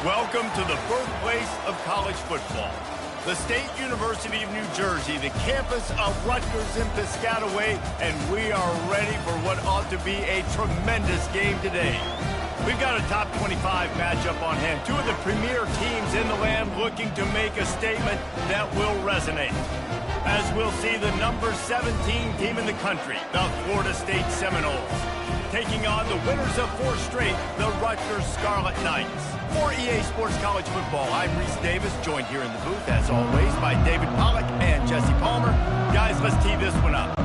Welcome to the birthplace of college football. The State University of New Jersey, the campus of Rutgers in Piscataway, and we are ready for what ought to be a tremendous game today. We've got a top 25 matchup on hand. Two of the premier teams in the land looking to make a statement that will resonate. As we'll see the number 17 team in the country, the Florida State Seminoles, taking on the winners of 4 straight, the Rutgers Scarlet Knights. For EA Sports College Football, I'm Reese Davis, joined here in the booth, as always, by David Pollack and Jesse Palmer. Guys, let's tee this one up.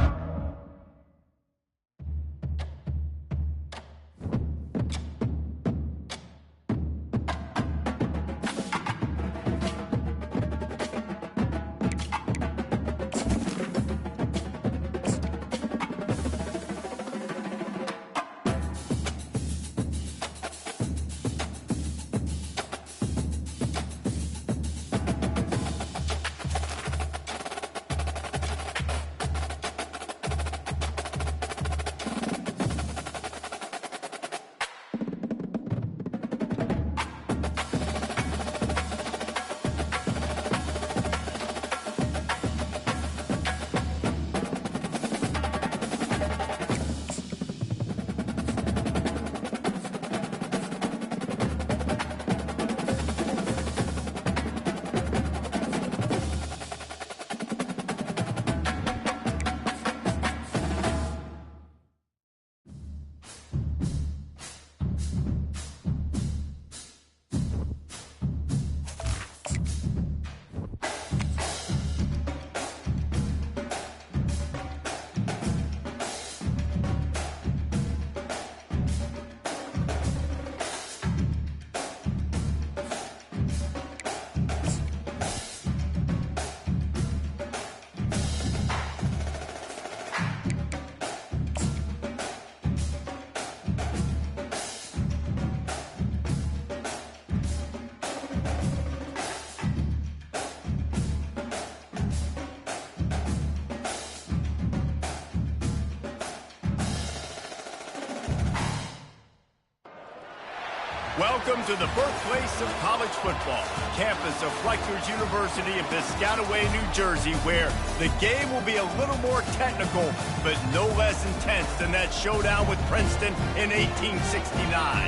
Welcome to the birthplace of college football, campus of Rutgers University in Piscataway, New Jersey, where the game will be a little more technical, but no less intense than that showdown with Princeton in 1869.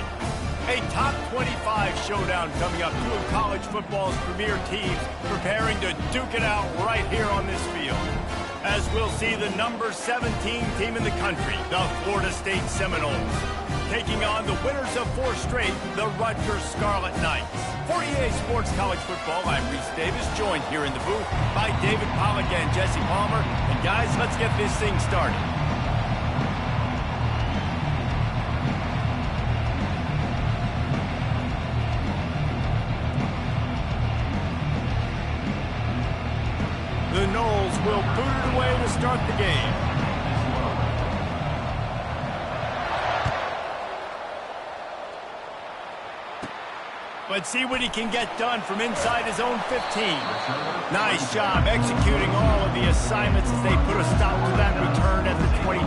A top 25 showdown coming up, two of college football's premier teams preparing to duke it out right here on this field. As we'll see the number 17 team in the country, the Florida State Seminoles, taking on the winners of 4 straight, the Rutgers Scarlet Knights. For EA Sports College Football, I'm Reese Davis, joined here in the booth by David Pollack and Jesse Palmer. And guys, let's get this thing started. The Noles will boot it away to start the game. Let's see what he can get done from inside his own 15. Nice job executing all of the assignments as they put a stop to that return at the 22.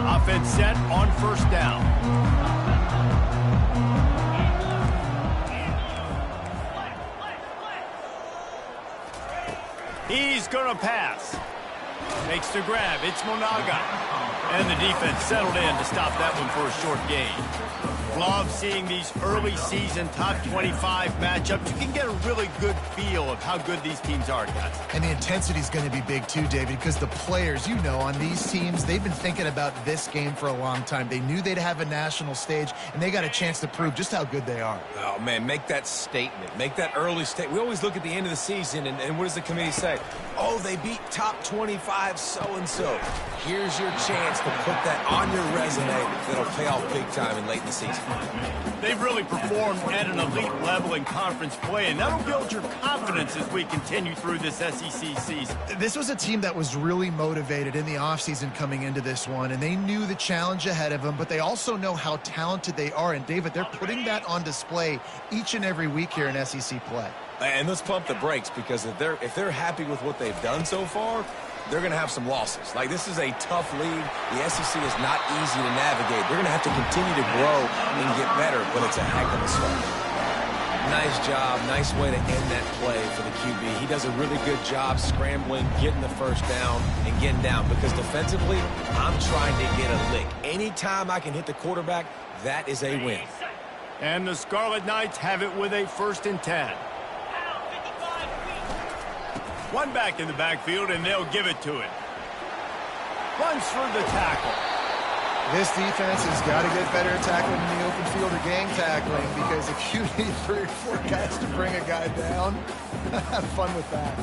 Offense set on first down. He's going to pass. Makes the grab. It's Monaga. And the defense settled in to stop that one for a short gain. Love seeing these early season top 25 matchups. You can get a really good feel of how good these teams are, guys. And the intensity is going to be big too, David, because the players, you know, on these teams, they've been thinking about this game for a long time. They knew they'd have a national stage, and they got a chance to prove just how good they are. Oh, man, make that statement. Make that early statement. We always look at the end of the season, and what does the committee say? Oh, they beat top 25 so-and-so. Here's your chance to put that on your resume that'll pay off big time and late in the season. They've really performed at an elite level in conference play, and that'll build your confidence as we continue through this SEC season. This was a team that was really motivated in the offseason coming into this one, and they knew the challenge ahead of them, but they also know how talented they are. And, David, they're putting that on display each and every week here in SEC play. And let's pump the brakes, because if they're happy with what they've done so far, they're going to have some losses. Like, this is a tough league. The SEC is not easy to navigate. They're going to have to continue to grow and get better, but it's a heck of a start. Nice job. Nice way to end that play for the QB. He does a really good job scrambling, getting the first down, and getting down, because defensively, I'm trying to get a lick. Anytime I can hit the quarterback, that is a win. And the Scarlet Knights have it with a 1st and 10. One back in the backfield, and they'll give it to it. Runs through the tackle. This defense has got to get better at tackling in the open field or gang tackling, because if you need 3 or 4 guys to bring a guy down, have fun with that.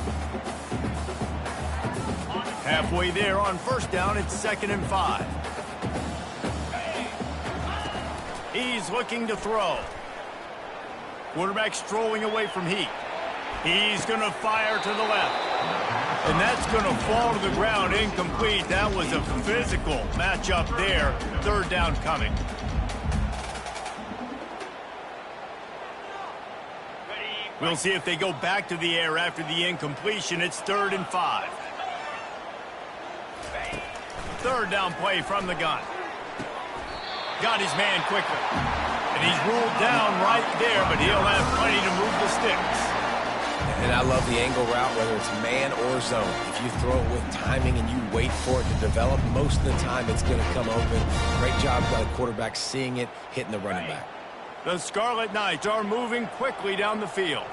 Halfway there on 1st down, it's 2nd and 5. He's looking to throw. Quarterback strolling away from Heat. He's going to fire to the left. And that's going to fall to the ground, incomplete. That was a physical matchup there. 3rd down coming. We'll see if they go back to the air after the incompletion. It's 3rd and 5. 3rd down play from the gun. Got his man quickly. And he's ruled down right there, but he'll have plenty to move the sticks. And I love the angle route, whether it's man or zone. If you throw it with timing and you wait for it to develop, most of the time it's going to come open. Great job by the quarterback seeing it, hitting the running back. The Scarlet Knights are moving quickly down the field.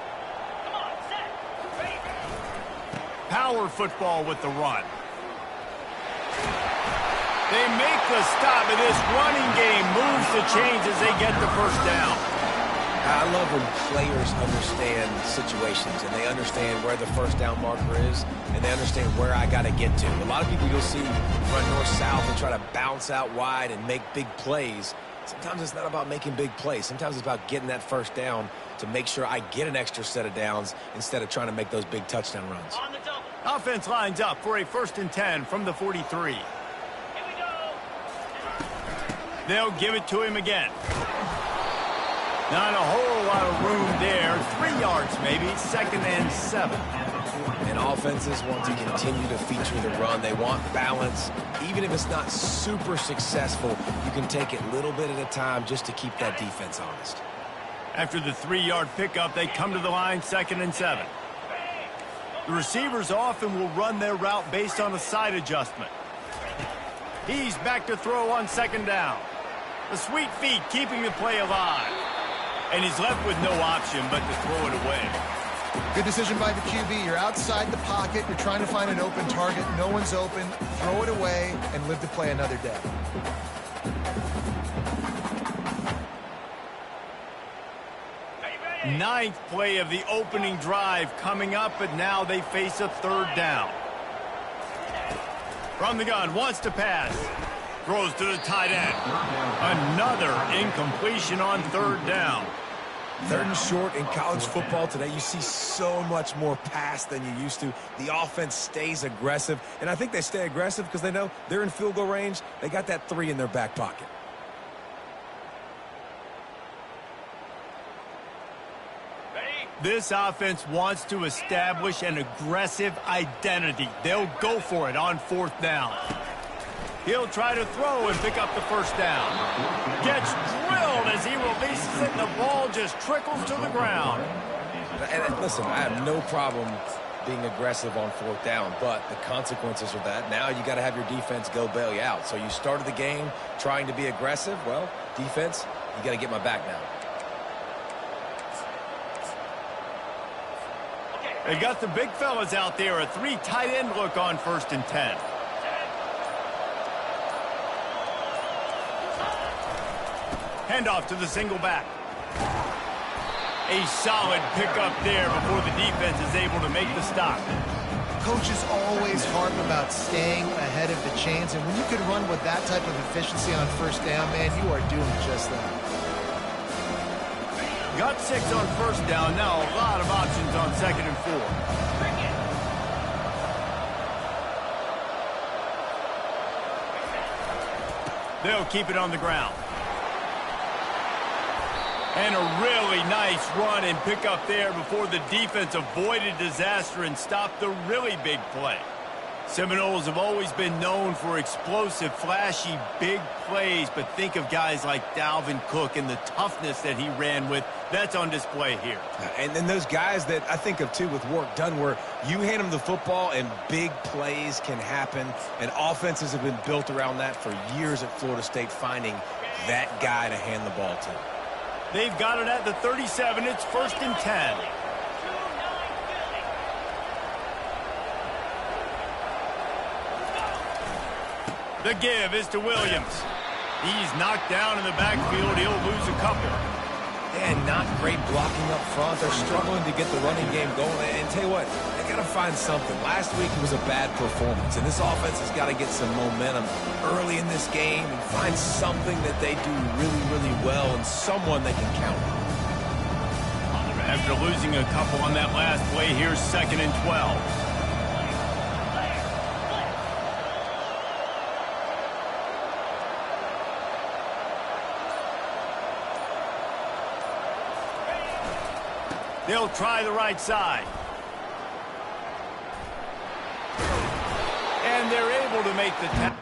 Power football with the run. They make the stop, and this running game moves the chains as they get the 1st down. I love when players understand situations, and they understand where the 1st down marker is, and they understand where I got to get to. A lot of people you'll see run north-south and try to bounce out wide and make big plays. Sometimes it's not about making big plays. Sometimes it's about getting that 1st down to make sure I get an extra set of downs instead of trying to make those big touchdown runs. Offense lines up for a 1st and 10 from the 43. They'll give it to him again. Not a whole lot of room there. 3 yards maybe. 2nd and 7. And offenses want to continue to feature the run. They want balance. Even if it's not super successful, you can take it little bit at a time just to keep that defense honest. After the 3-yard pickup, they come to the line, 2nd and 7. The receivers often will run their route based on a side adjustment. He's back to throw on 2nd down. The sweet feet keeping the play alive. And he's left with no option but to throw it away. Good decision by the QB. You're outside the pocket. You're trying to find an open target. No one's open. Throw it away and live to play another day. Ninth play of the opening drive coming up, but now they face a 3rd down. From the gun, wants to pass. Throws to the tight end. Another incompletion on 3rd down. 3rd and short in college football today. You see so much more pass than you used to. The offense stays aggressive, and I think they stay aggressive because they know they're in field goal range. They got that 3 in their back pocket. This offense wants to establish an aggressive identity. They'll go for it on 4th down. He'll try to throw and pick up the 1st down. Gets drilled as he releases it, and the ball just trickles to the ground. And listen, I have no problem being aggressive on 4th down, but the consequences of that, now you got to have your defense go bail you out. So you started the game trying to be aggressive. Well, defense, you got to get my back now. They got the big fellas out there, a 3 tight end look on 1st and 10. Handoff to the single back. A solid pickup there before the defense is able to make the stop. Coaches always harp about staying ahead of the chains, and when you can run with that type of efficiency on 1st down, man, you are doing just that. Got 6 on first down. Now a lot of options on 2nd and 4. They'll keep it on the ground. And a really nice run and pick up there before the defense avoided disaster and stopped the really big play. Seminoles have always been known for explosive, flashy, big plays, but think of guys like Dalvin Cook and the toughness that he ran with. That's on display here. And then those guys that I think of, too, with work done, where you hand them the football and big plays can happen, and offenses have been built around that for years at Florida State, finding that guy to hand the ball to. They've got it at the 37. It's 1st and 10. The give is to Williams. He's knocked down in the backfield. He'll lose a couple. And not great blocking up front. They're struggling to get the running game going. And tell you what, they got to find something. Last week it was a bad performance, and this offense has got to get some momentum early in this game and find something that they do really, really well and someone they can count on. After losing a couple on that last play, here's 2nd and 12. They'll try the right side. And they're able to make the tackle.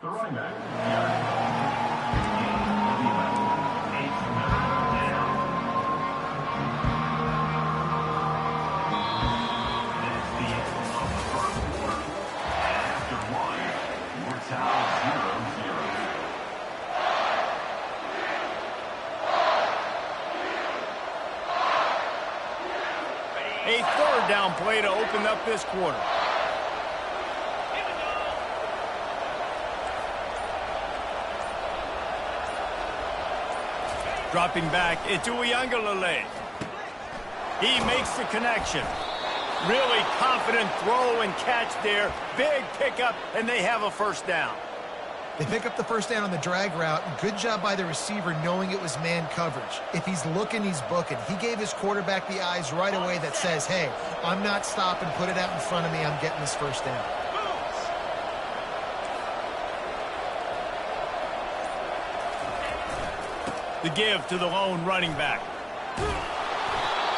The running back. 3rd down play to open up this quarter. Dropping back, it's Uiagalelei. He makes the connection. Really confident throw and catch there. Big pickup, and they have a 1st down. They pick up the 1st down on the drag route. Good job by the receiver knowing it was man coverage. If he's looking, he's booking. He gave his quarterback the eyes right away that says, hey, I'm not stopping, put it out in front of me, I'm getting this 1st down. The give to the lone running back.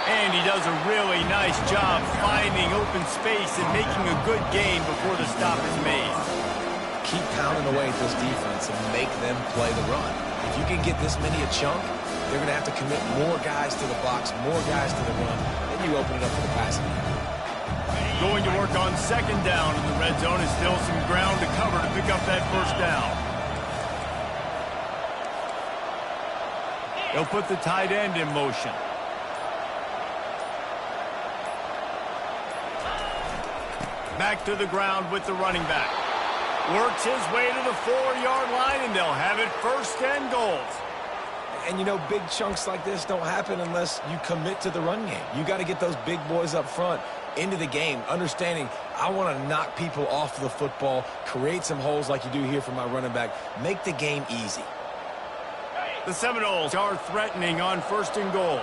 And he does a really nice job finding open space and making a good gain before the stop is made. Keep pounding away at this defense and make them play the run. If you can get this many a chunk, they're going to have to commit more guys to the box, more guys to the run, then you open it up for the passing game. Going to work on 2nd down in the red zone. Is still some ground to cover to pick up that 1st down. They'll put the tight end in motion. Back to the ground with the running back. Works his way to the 4-yard line, and they'll have it 1st and goal. And, you know, big chunks like this don't happen unless you commit to the run game. You got to get those big boys up front into the game, understanding I want to knock people off the football, create some holes like you do here for my running back, make the game easy. The Seminoles are threatening on 1st and goal.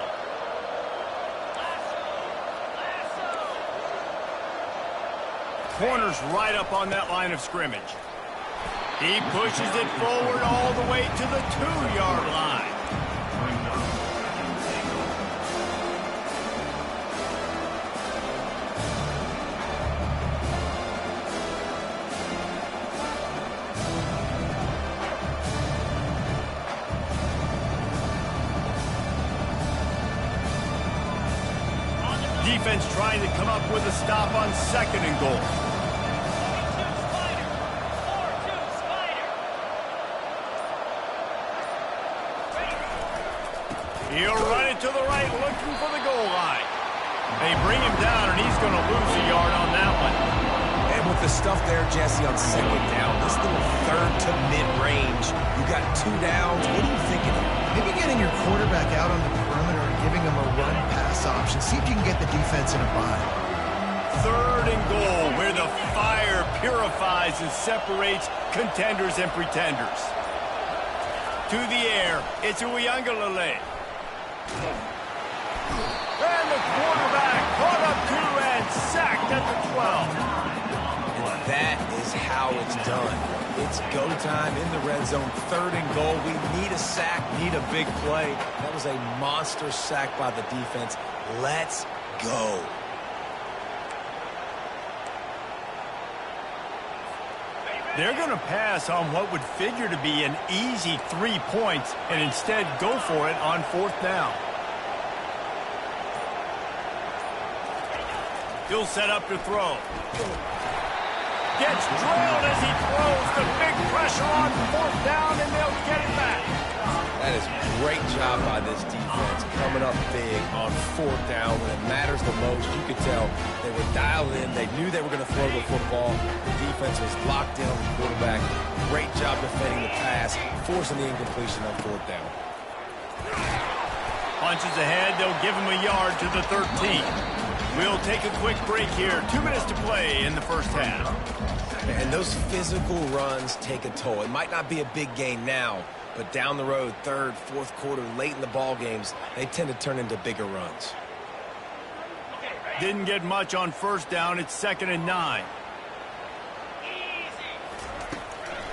Corner's right up on that line of scrimmage. He pushes it forward all the way to the 2-yard line. Defense trying to come up with a stop on 2nd and goal. He'll run it to the right, looking for the goal line. They bring him down, and he's going to lose a yard on that one. And with the stuff there, Jesse, on 2nd down, this little 3rd to mid-range, you got 2 downs. What are you thinking here? Maybe getting your quarterback out on the perimeter and giving him a run-pass option. See if you can get the defense in a bind. 3rd and goal, where the fire purifies and separates contenders and pretenders. To the air, it's Uyangalele. And the quarterback caught up to and sacked at the 12. And that is how it's done. It's go time in the red zone, 3rd and goal. We need a sack, need a big play. That was a monster sack by the defense. Let's go. They're going to pass on what would figure to be an easy 3 points and instead go for it on 4th down. He'll set up to throw. Gets drilled as he throws. The big pressure on 4th down, and they'll get it back. That is a great job by this defense, coming up big on 4th down when it matters the most. You could tell they were dialed in. They knew they were going to throw the football. The defense was locked in on the quarterback. Great job defending the pass, forcing the incompletion on 4th down. Punches ahead. They'll give him a yard to the 13. We'll take a quick break here. 2 minutes to play in the 1st half. And those physical runs take a toll. It might not be a big gain now, but down the road, 3rd, 4th quarter, late in the ball games, they tend to turn into bigger runs. Didn't get much on 1st down. It's 2nd and 9.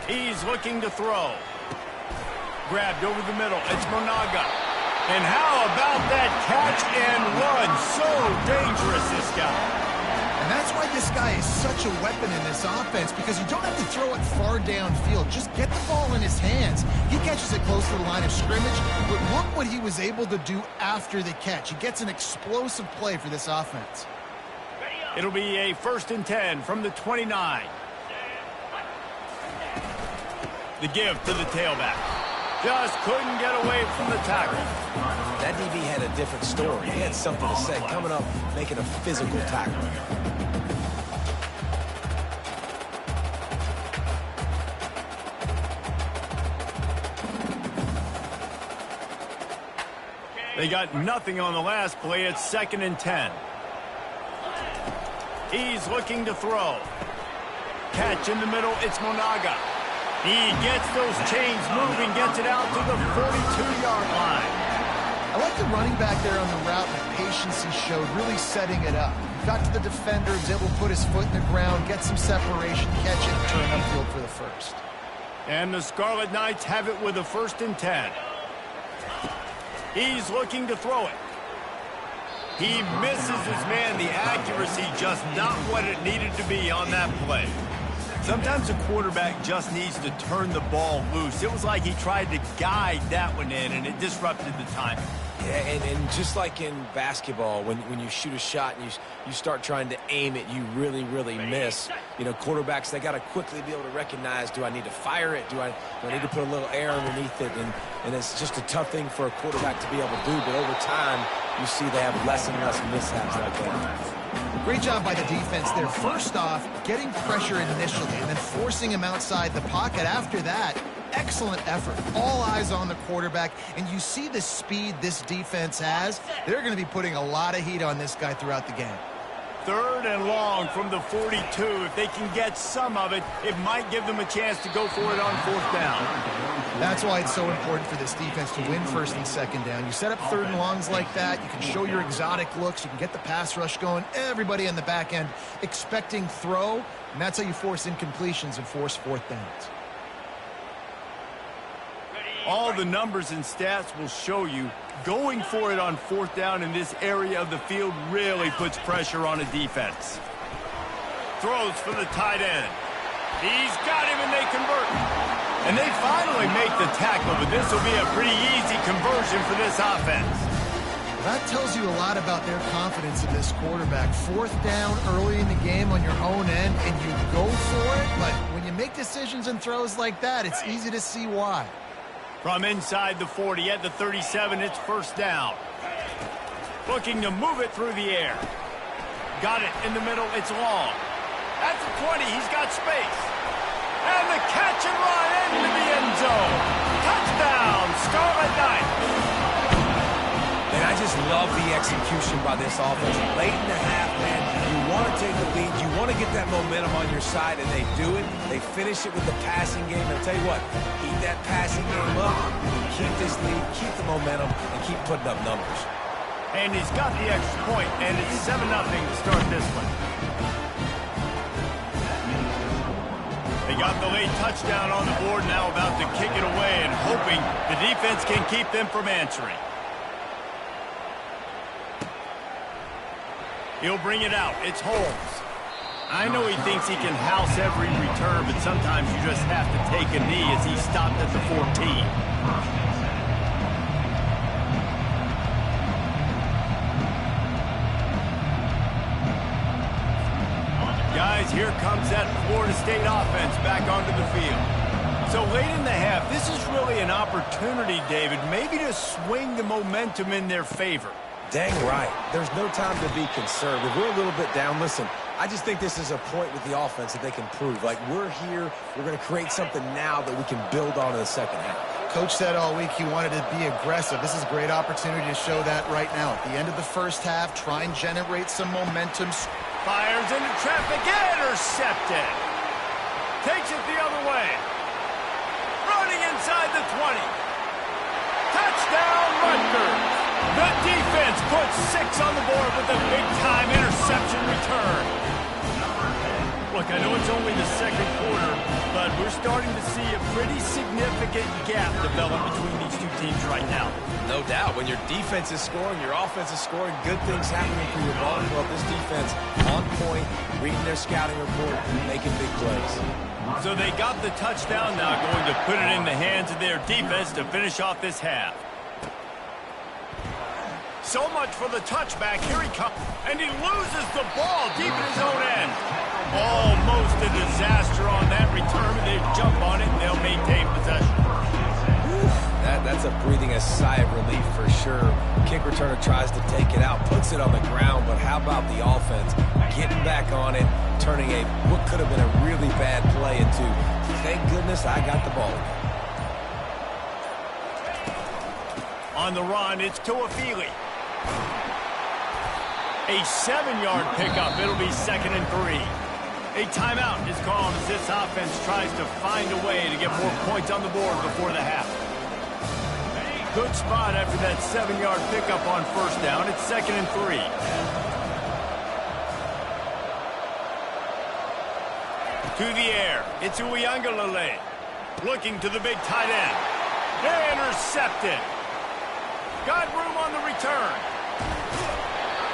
He's looking to throw. Grabbed over the middle. It's Monaga. And how about that catch and run? So dangerous, this guy. And that's why this guy is such a weapon in this offense, because you don't have to throw it far downfield. Just get the ball in his hands. He catches it close to the line of scrimmage, but look what he was able to do after the catch. He gets an explosive play for this offense. It'll be a 1st and 10 from the 29. The give to the tailback. Just couldn't get away from the tackle. That DB had a different story. He had something to say, coming up, making a physical tackle. They got nothing on the last play. It's 2nd and 10. He's looking to throw. Catch in the middle. It's Monaga. He gets those chains moving, gets it out to the 42-yard line. I like the running back there on the route and the patience he showed, really setting it up. Got to the defender, was able to put his foot in the ground, get some separation, catch it, and turn upfield for the 1st. And the Scarlet Knights have it with a 1st and 10. He's looking to throw it. He misses his man. The accuracy just not what it needed to be on that play. Sometimes a quarterback just needs to turn the ball loose. It was like he tried to guide that one in, and it disrupted the timing. Yeah, and just like in basketball, when you shoot a shot and you start trying to aim it, you really, really miss. You know, quarterbacks, they got to quickly be able to recognize, do I need to fire it? Do I need to put a little air underneath it? And it's just a tough thing for a quarterback to be able to do. But over time, you see they have less and less mishaps like that. Great job by the defense there. First off, getting pressure initially and then forcing him outside the pocket after that. Excellent effort. All eyes on the quarterback. And you see the speed this defense has. They're going to be putting a lot of heat on this guy throughout the game. 3rd and long from the 42. If they can get some of it, it might give them a chance to go for it on 4th down. That's why it's so important for this defense to win 1st and 2nd down. You set up 3rd and longs like that. You can show your exotic looks. You can get the pass rush going. Everybody on the back end expecting throw. And that's how you force incompletions and force 4th downs. All the numbers and stats will show you going for it on 4th down in this area of the field really puts pressure on a defense. Throws for the tight end. He's got him, and they convert. And they finally make the tackle, but this will be a pretty easy conversion for this offense. That tells you a lot about their confidence in this quarterback. Fourth down early in the game on your own end, and you go for it, but when you make decisions and throws like that, it's easy to see why. From inside the 40 at the 37, it's first down. Looking to move it through the air. Got it in the middle, it's long. At the 20, he's got space. And the catch and run into the end zone. Touchdown, Scarlet Knights. And I just love the execution by this offense. Late in the half, man, you want to take the lead. You want to get that momentum on your side, and they do it. They finish it with the passing game. And I'll tell you what, keep that passing game up, keep this lead, keep the momentum, and keep putting up numbers. And he's got the extra point, and it's 7-0 to start this one. They got the late touchdown on the board, now about to kick it away and hoping the defense can keep them from answering. He'll bring it out. It's Holmes. I know he thinks he can house every return, but sometimes you just have to take a knee as he stopped at the 14. Guys, here comes that Florida State offense back onto the field. So late in the half, this is really an opportunity, David, maybe to swing the momentum in their favor. Dang right. There's no time to be concerned. If we're a little bit down, listen, I just think this is a point with the offense that they can prove. Like, we're here, we're going to create something now that we can build on in the second half. Coach said all week he wanted to be aggressive. This is a great opportunity to show that right now. At the end of the first half, try and generate some momentum. Fires into traffic, intercepted. Takes it the other way. Running inside the 20. Touchdown, Rutgers. The defense puts 6 on the board with a big-time interception return. Look, I know it's only the second quarter, but we're starting to see a pretty significant gap develop between these two teams right now. No doubt. When your defense is scoring, your offense is scoring, good things happening for your ball club. This defense on point, reading their scouting report, making big plays. So they got the touchdown, now going to put it in the hands of their defense to finish off this half. So much for the touchback. Here he comes. And he loses the ball deep in his own end. Almost a disaster on that return. They jump on it and they'll maintain possession. That's a breathing a sigh of relief for sure. Kick returner tries to take it out, puts it on the ground, but how about the offense getting back on it, turning what could have been a really bad play into, thank goodness I got the ball again. On the run, it's Tuafili. A 7-yard pickup. It'll be 2nd and 3. A timeout is called as this offense tries to find a way to get more points on the board before the half. Good spot after that 7-yard pickup on first down. It's 2nd and 3. To the air. It's Uiagalelei. Looking to the big tight end. Intercepted. Got room on the return.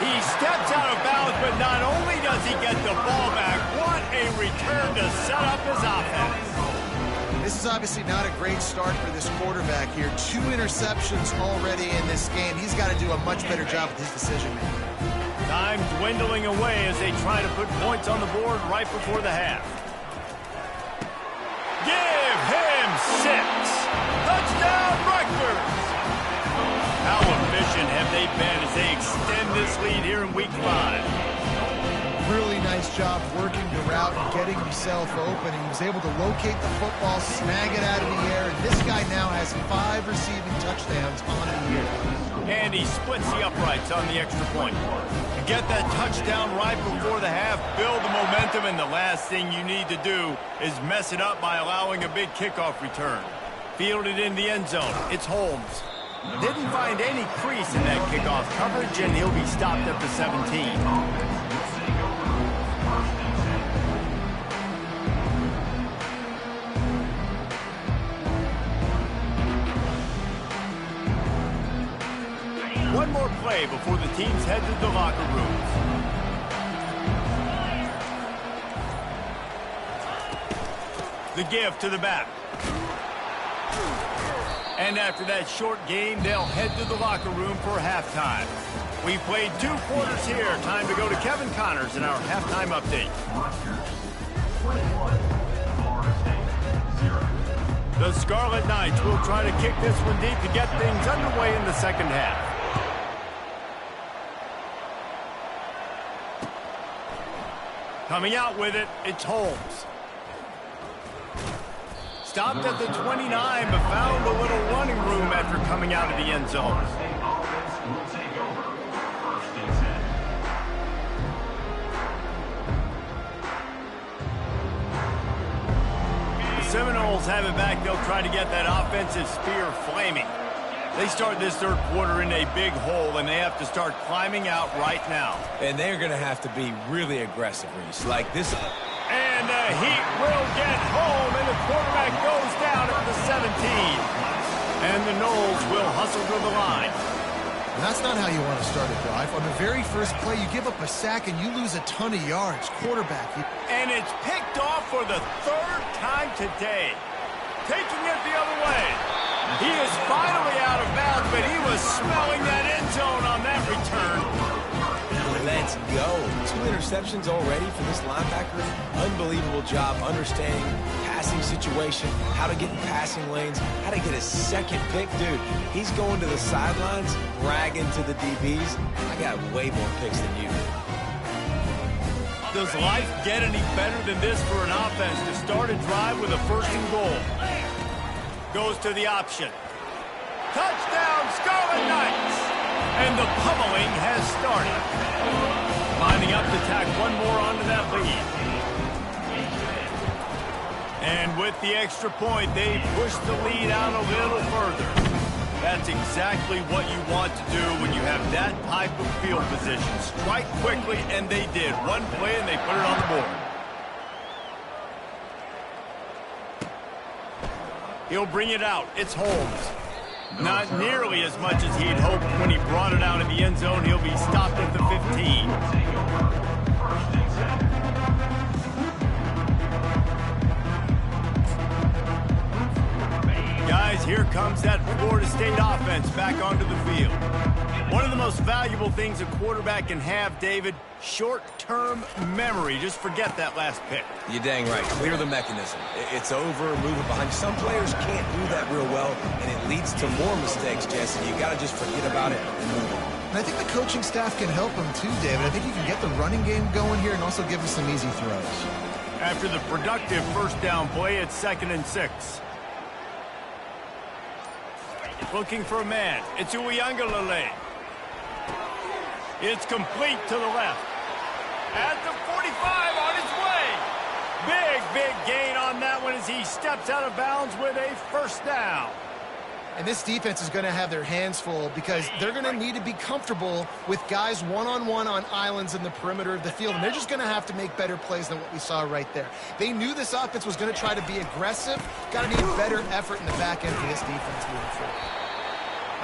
He steps out of bounds, but not only does he get the ball back, what a return to set up his offense. This is obviously not a great start for this quarterback here. 2 interceptions already in this game. He's got to do a much better job with his decision-making. Time dwindling away as they try to put points on the board right before the half. Give him 6. Touchdown, Rutgers. How efficient have they been as they extend this lead here in Week 5? Really nice job working the route and getting himself open. He was able to locate the football, snag it out of the air, and this guy now has 5 receiving touchdowns on the year. And he splits the uprights on the extra point. Get that touchdown right before the half, build the momentum, and the last thing you need to do is mess it up by allowing a big kickoff return. Fielded in the end zone, it's Holmes. Didn't find any crease in that kickoff coverage, and he'll be stopped at the 17. One more play before the teams head to the locker rooms. The give to the back. And after that short game, they'll head to the locker room for halftime. We played 2 quarters here. Time to go to Kevin Connors in our halftime update. The Scarlet Knights will try to kick this one deep to get things underway in the second half. Coming out with it, it's Holmes. Stopped at the 29, but found a little running room after coming out of the end zone. The Seminoles have it back. They'll try to get that offensive spear flaming. They start this third quarter in a big hole, and they have to start climbing out right now. And they're going to have to be really aggressive, Reese. Like this. And the Heat will get home, and the quarterback goes down at the 17. And the Noles will hustle to the line. And that's not how you want to start a drive. On the very first play, you give up a sack and you lose a ton of yards. Quarterback. And it's picked off for the 3rd time today. Taking it the other way. He is finally out of bounds, but he was smelling that end zone on that return. Let's go. 2 interceptions already for this linebacker. Unbelievable job understanding passing situation, how to get in passing lanes, how to get a second pick. Dude, he's going to the sidelines, bragging to the DBs. I got way more picks than you. Does life get any better than this for an offense to start a drive with a 1st and goal? Goes to the option. Touchdown, Scarlet Knights! And the pummeling has started. Lining up to tack one more onto that lead. And with the extra point, they push the lead out a little further. That's exactly what you want to do when you have that type of field position. Strike quickly, and they did. One play, and they put it on the board. He'll bring it out. It's Holmes. Not nearly as much as he'd hoped when he brought it out in the end zone. He'll be stopped at the 15. Guys, here comes that Florida State offense back onto the field. One of the most valuable things a quarterback can have, David, short-term memory. Just forget that last pick. You're dang right. Clear the mechanism. It's over, move it behind. Some players can't do that real well, and it leads to more mistakes, Jesse. You got to just forget about it and move on. And I think the coaching staff can help him too, David. I think you can get the running game going here and also give him some easy throws. After the productive 1st down play, it's 2nd and 6. Looking for a man. It's Uiagalelei. It's complete to the left. At the 45 on his way. Big gain on that one as he steps out of bounds with a 1st down. And this defense is going to have their hands full because they're going to need to be comfortable with guys one-on-one on islands in the perimeter of the field. And they're just going to have to make better plays than what we saw right there. They knew this offense was going to try to be aggressive. Got to need better effort in the back end for this defense moving forward.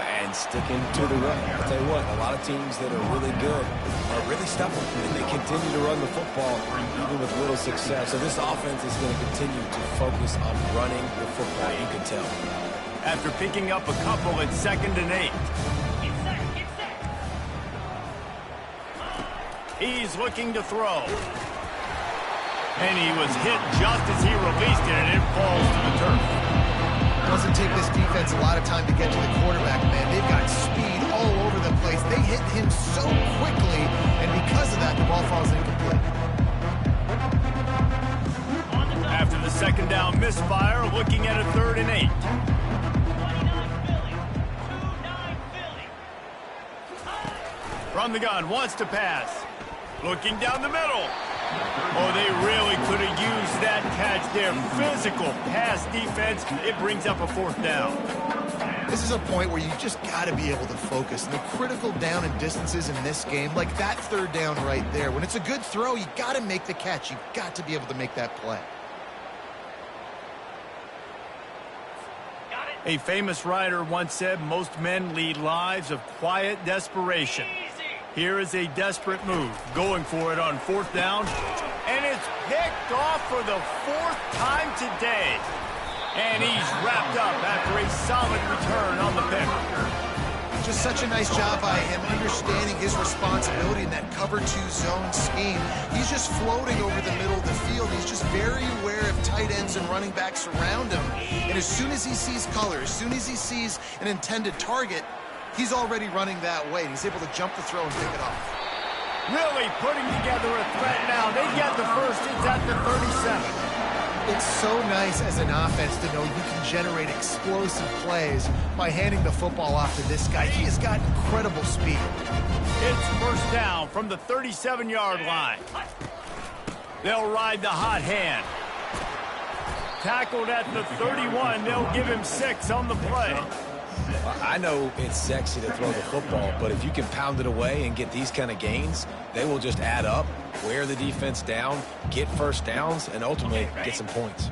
And sticking to the run. I'll tell you what, a lot of teams that are really good are really stubborn, and they continue to run the football even with little success. So this offense is going to continue to focus on running the football, you can tell. After picking up a couple, it's 2nd and 8. He's looking to throw. And he was hit just as he released it, and it falls to the turf. It doesn't take this defense a lot of time to get to the quarterback, man. They've got speed all over the place. They hit him so quickly, and because of that, the ball falls incomplete. After the 2nd down misfire, looking at a 3rd and 8. From the gun, wants to pass. Looking down the middle. Oh, they really could have used that catch there. Physical pass defense. It brings up a 4th down. This is a point where you just got to be able to focus. And the critical down and distances in this game, like that 3rd down right there. When it's a good throw, you got to make the catch. You've got to be able to make that play. A famous writer once said, most men lead lives of quiet desperation. Here is a desperate move, going for it on 4th down, and it's picked off for the 4th time today. And he's wrapped up after a solid return on the pick. Just such a nice job by him, understanding his responsibility in that cover 2 zone scheme. He's just floating over the middle of the field. He's just very aware of tight ends and running backs around him. And as soon as he sees color, as soon as he sees an intended target, he's already running that way. He's able to jump the throw and pick it off. Really putting together a threat now. They get the first. It's at the 37. It's so nice as an offense to know you can generate explosive plays by handing the football off to this guy. He has got incredible speed. It's first down from the 37-yard line. They'll ride the hot hand. Tackled at the 31. They'll give him 6 on the play. I know it's sexy to throw the football, but if you can pound it away and get these kind of gains, they will just add up, wear the defense down, get first downs, and ultimately get some points.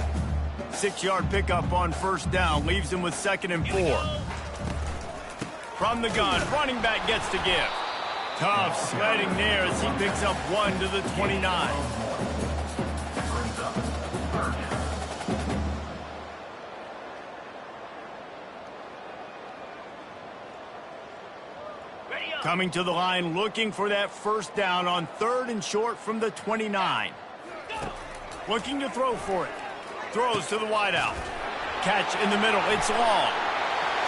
6-yard pickup on first down leaves him with 2nd and 4. From the gun, running back gets to give. Tough sledding there as he picks up 1 to the 29. Coming to the line, looking for that first down on 3rd and short from the 29. Looking to throw for it. Throws to the wideout. Catch in the middle. It's long.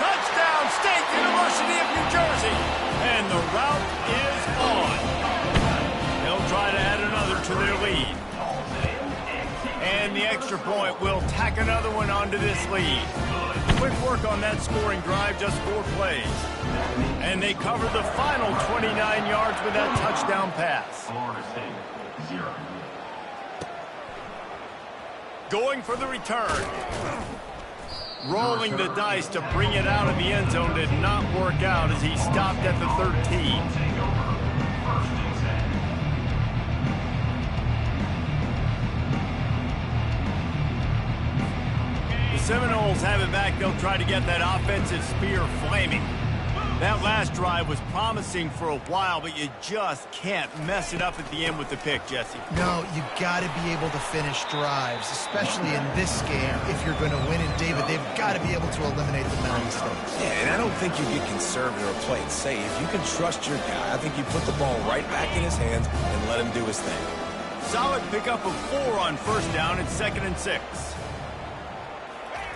Touchdown, State University of New Jersey. And the route is on. They'll try to add another to their lead. And the extra point will tack another one onto this lead. Quick work on that scoring drive, just 4 plays. And they cover the final 29 yards with that touchdown pass. Going for the return. Rolling the dice to bring it out of the end zone did not work out as he stopped at the 13. Seminoles have it back. They'll try to get that offensive spear flaming. That last drive was promising for a while, but you just can't mess it up at the end with the pick, Jesse. No, you got to be able to finish drives, especially in this game. If you're going to win, and David, they've got to be able to eliminate the mental mistakes. Yeah, and I don't think you get conservative or play it safe. You can trust your guy. I think you put the ball right back in his hands and let him do his thing. Solid pickup of 4 on first down and 2nd and 6.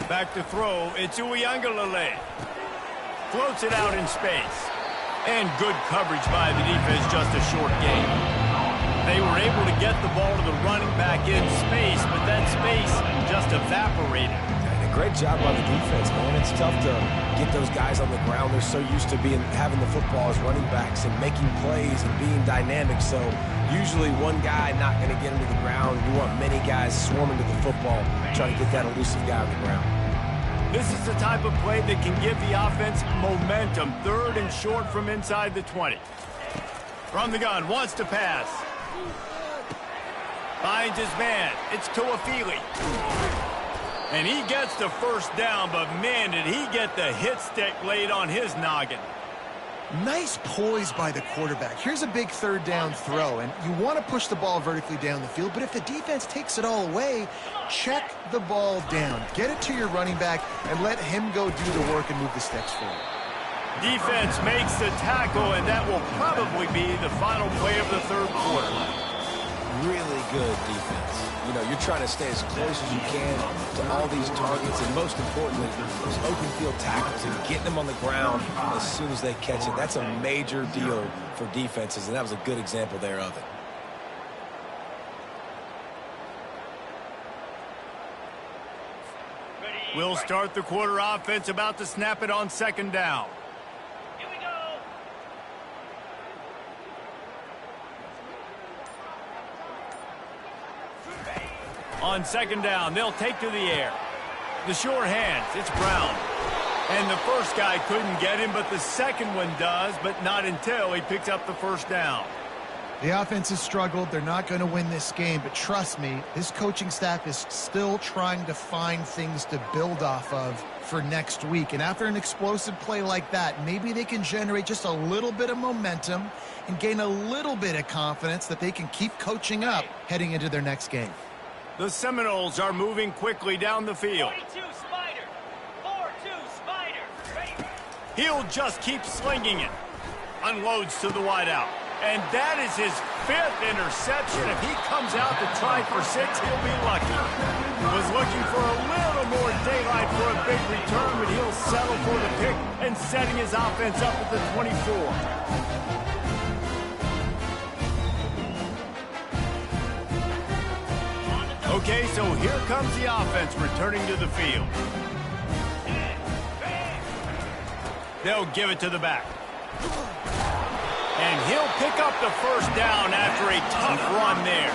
Back to throw, it's Uiagalelei. Floats it out in space. And good coverage by the defense, just a short gain. They were able to get the ball to the running back in space, but that space just evaporated. And a great job by the defense, man. It's tough to get those guys on the ground. They're so used to having the football as running backs and making plays and being dynamic. So usually one guy not going to get him to the ground. You want many guys swarming to the football, trying to get that elusive guy on the ground. This is the type of play that can give the offense momentum. 3rd and short from inside the 20. From the gun, wants to pass. Finds his man. It's Tuafili. And he gets the first down, but man, did he get the hit stick laid on his noggin. Nice poise by the quarterback. Here's a big 3rd down throw, and you want to push the ball vertically down the field, but if the defense takes it all away, check the ball down. Get it to your running back and let him go do the work and move the sticks forward. Defense makes the tackle, and that will probably be the final play of the 3rd quarter. Really good defense. You know, you're trying to stay as close as you can to all these targets, and most importantly, those open field tackles and getting them on the ground as soon as they catch it. That's a major deal for defenses, and that was a good example there of it. We'll start the quarter offense, about to snap it on 2nd down. Here we go. On 2nd down, they'll take to the air. The sure hands, it's Brown. And the first guy couldn't get him, but the second one does, but not until he picks up the first down. The offense has struggled. They're not going to win this game, but trust me, this coaching staff is still trying to find things to build off of for next week. And after an explosive play like that, maybe they can generate just a little bit of momentum and gain a little bit of confidence that they can keep coaching up heading into their next game. The Seminoles are moving quickly down the field. 42 spot. He'll just keep slinging it. Unloads to the wideout. And that is his 5th interception. If he comes out to try for 6, he'll be lucky. Was looking for a little more daylight for a big return, but he'll settle for the pick and setting his offense up at the 24. Okay, so here comes the offense returning to the field. They'll give it to the back. And he'll pick up the first down after a tough run there.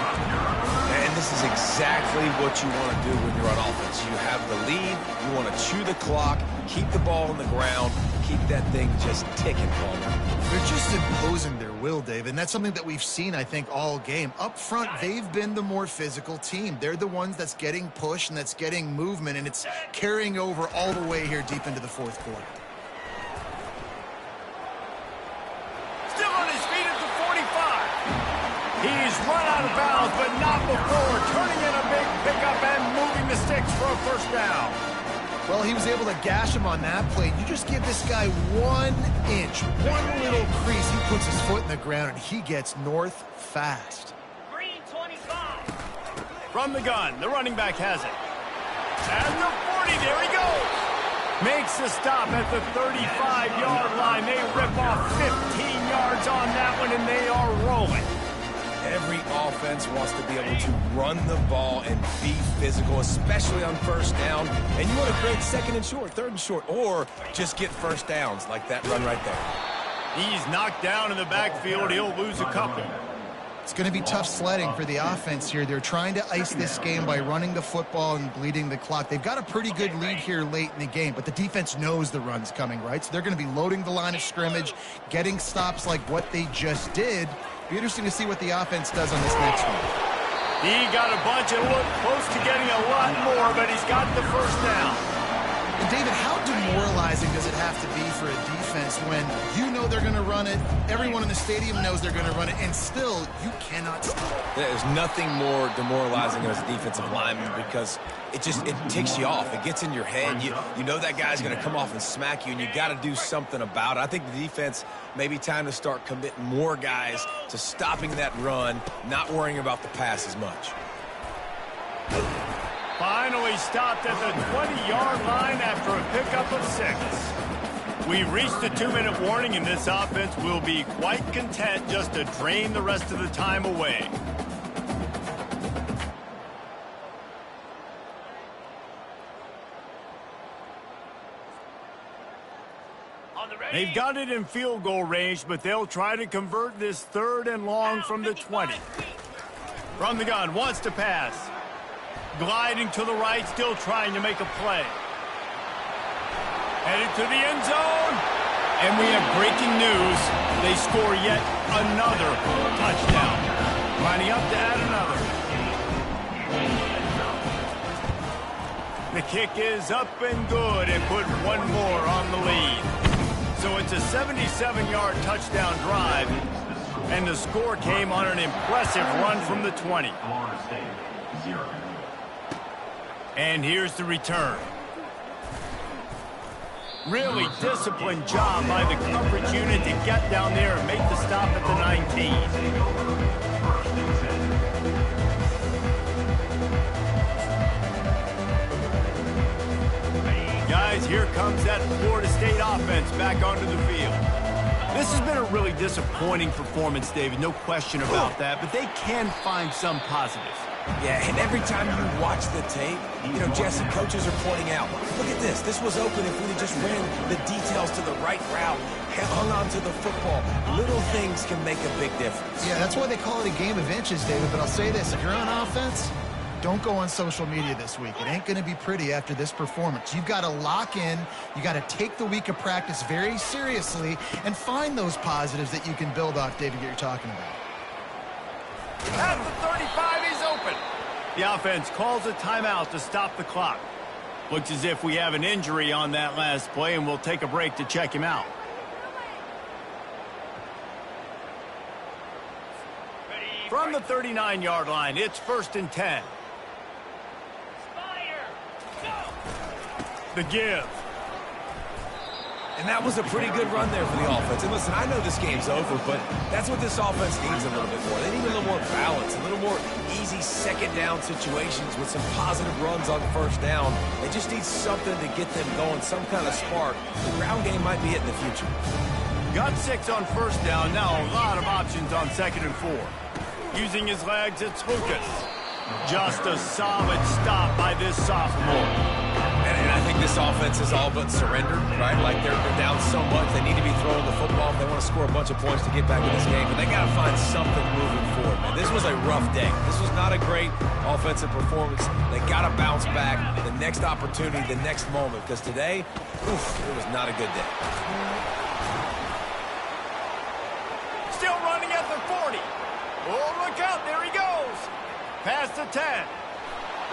And this is exactly what you want to do when you're on offense. You have the lead, you want to chew the clock, keep the ball on the ground, keep that thing just ticking, Paul. They're just imposing their will, Dave, and that's something that we've seen, I think, all game. Up front, they've been the more physical team. They're the ones that's getting pushed and that's getting movement, and it's carrying over all the way here deep into the fourth quarter. Still on his feet at the 45. He's run out of bounds, but not before turning in a big pickup and moving the sticks for a first down. Well, he was able to gash him on that play. You just give this guy 1 inch, one little crease. He puts his foot in the ground, and he gets north fast. Green 25. From the gun, the running back has it. And the 40, there he goes. Makes the stop at the 35-yard line. They rip off 15 yards on that one, and they are rolling. Every offense wants to be able to run the ball and be physical, especially on first down. And you want to create 2nd and short, 3rd and short, or just get first downs like that run right there. He's knocked down in the backfield. He'll lose a couple. It's going to be tough sledding for the offense here. They're trying to ice this game by running the football and bleeding the clock. They've got a pretty good lead here late in the game, but the defense knows the run's coming, right? So they're going to be loading the line of scrimmage, getting stops like what they just did. Be interesting to see what the offense does on this next one. He got a bunch and looked close to getting a lot more, but he's got the first down. And David, how demoralizing does it have to be for a defense when you know they're going to run it, everyone in the stadium knows they're going to run it, and still you cannot stop? There's nothing more demoralizing as a defensive lineman because it ticks you off. It gets in your head. You know that guy's going to come off and smack you, and you got to do something about it. I think the defense may be time to start committing more guys to stopping that run, not worrying about the pass as much. Finally stopped at the 20-yard line after a pickup of 6. We've reached the 2-minute warning, and this offense will be quite content just to drain the rest of the time away. They've got it in field goal range, but they'll try to convert this 3rd and long from the 20. From the gun, wants to pass. Gliding to the right, still trying to make a play. Headed to the end zone. And we have breaking news. They score yet another touchdown. Lining up to add another. The kick is up and good and put one more on the lead. So it's a 77-yard touchdown drive. And the score came on an impressive run from the 20. And here's the return. Really disciplined job by the coverage unit to get down there and make the stop at the 19. Guys, here comes that Florida State offense back onto the field. This has been a really disappointing performance, David, no question about that, but they can find some positives. Yeah, and every time you watch the tape, Jesse, coaches are pointing out, look at this. This was open if we just ran the details to the right route, hung on to the football. Little things can make a big difference. Yeah, that's why they call it a game of inches, David. But I'll say this, if you're on offense, don't go on social media this week. It ain't going to be pretty after this performance. You've got to lock in. You got to take the week of practice very seriously and find those positives that you can build off, David, that you're talking about. At the 35, he's open. The offense calls a timeout to stop the clock. Looks as if we have an injury on that last play, and we'll take a break to check him out. From the 39-yard line, it's 1st and 10. The give. And that was a pretty good run there for the offense. And listen, I know this game's over, but that's what this offense needs a little bit more. They need a little more balance, a little more easy second down situations with some positive runs on first down. They just need something to get them going, some kind of spark. The ground game might be it in the future. Got 6 on first down. Now a lot of options on 2nd and 4. Using his legs, it's Lucas. Just a solid stop by this sophomore. And I think this offense is all but surrendered, right? Like they're down so much, they need to be throwing the football if they want to score a bunch of points to get back in this game. But they got to find something moving forward, man. This was a rough day. This was not a great offensive performance. They got to bounce back the next opportunity, the next moment, because today, it was not a good day. Still running at the 40. Oh, look out. There he goes. Past the 10.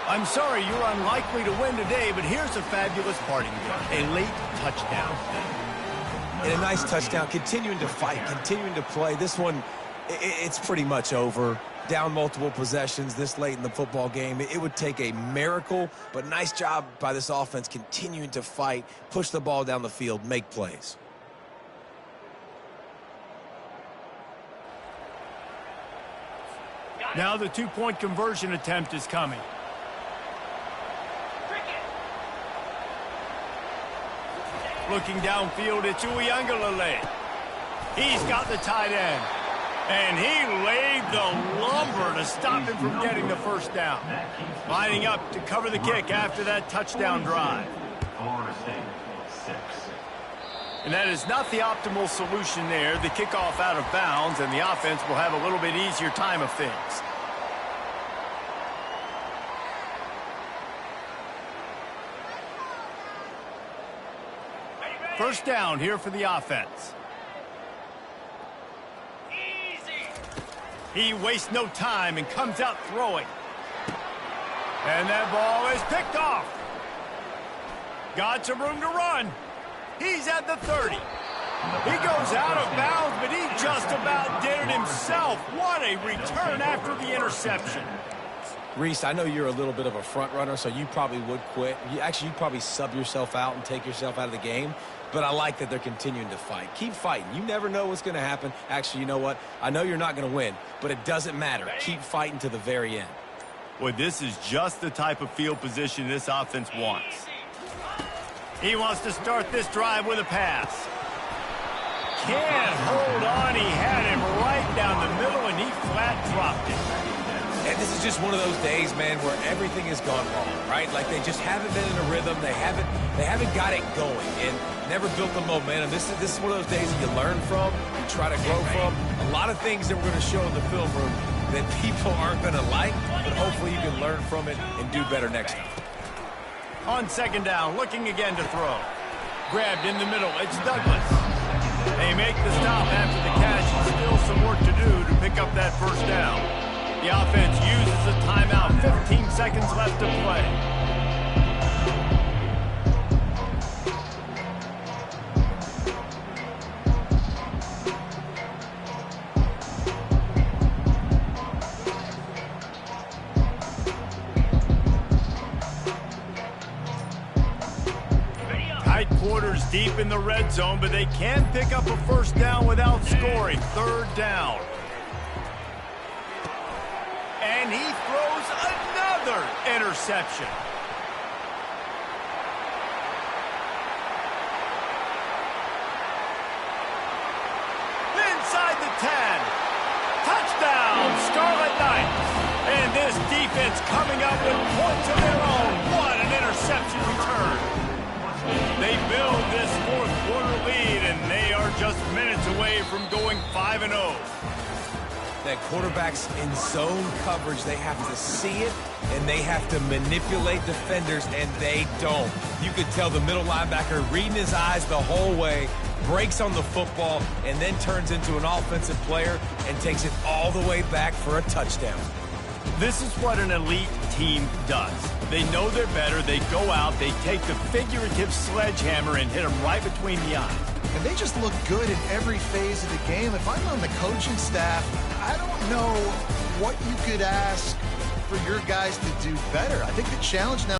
I'm sorry you're unlikely to win today, but here's a fabulous parting gift. A late touchdown. And a nice touchdown, continuing to fight, continuing to play. This one, it's pretty much over. Down multiple possessions this late in the football game. It would take a miracle, but nice job by this offense continuing to fight, push the ball down the field, make plays. Now the 2-point conversion attempt is coming. Looking downfield, it's Uiagalelei. He's got the tight end. And he laid the lumber to stop him from getting the first down. Lining up to cover the kick after that touchdown drive. And that is not the optimal solution there. The kickoff out of bounds, and the offense will have a little bit easier time of things. First down here for the offense. He wastes no time and comes out throwing. And that ball is picked off. Got some room to run. He's at the 30. He goes out of bounds, but he just about did it himself. What a return after the interception. Reese, I know you're a little bit of a front runner, so you probably would quit. You'd probably sub yourself out and take yourself out of the game. But I like that they're continuing to fight. Keep fighting. You never know what's going to happen. Actually, you know what? I know you're not going to win, but it doesn't matter. Keep fighting to the very end. Boy, this is just the type of field position this offense wants. He wants to start this drive with a pass. Can't hold on. He had him right down the middle, and he flat dropped it. And this is just one of those days, man, where everything has gone wrong, right? Like they just haven't been in a rhythm. They haven't got it going and never built the momentum. This is one of those days that you learn from, you try to grow from. A lot of things that we're going to show in the film room that people aren't going to like, but hopefully you can learn from it and do better next time. On second down, looking again to throw. Grabbed in the middle. It's Douglas. They make the stop after the catch. Still some work to do to pick up that first down. The offense uses a timeout. 15 seconds left to play. Tight quarters deep in the red zone, but they can pick up a first down without scoring. Third down. And he throws another interception. Inside the 10. Touchdown, Scarlet Knights. And this defense coming up with points of their own. What an interception return. They build this fourth quarter lead, and they are just minutes away from going 5-0. That quarterbacks in zone coverage, they have to see it, and they have to manipulate defenders, and they don't. You could tell the middle linebacker reading his eyes the whole way, breaks on the football, and then turns into an offensive player and takes it all the way back for a touchdown. This is what an elite team does. They know they're better. They go out. They take the figurative sledgehammer and hit them right between the eyes. And they just look good in every phase of the game. If I'm on the coaching staff, I don't know what you could ask for your guys to do better. I think the challenge now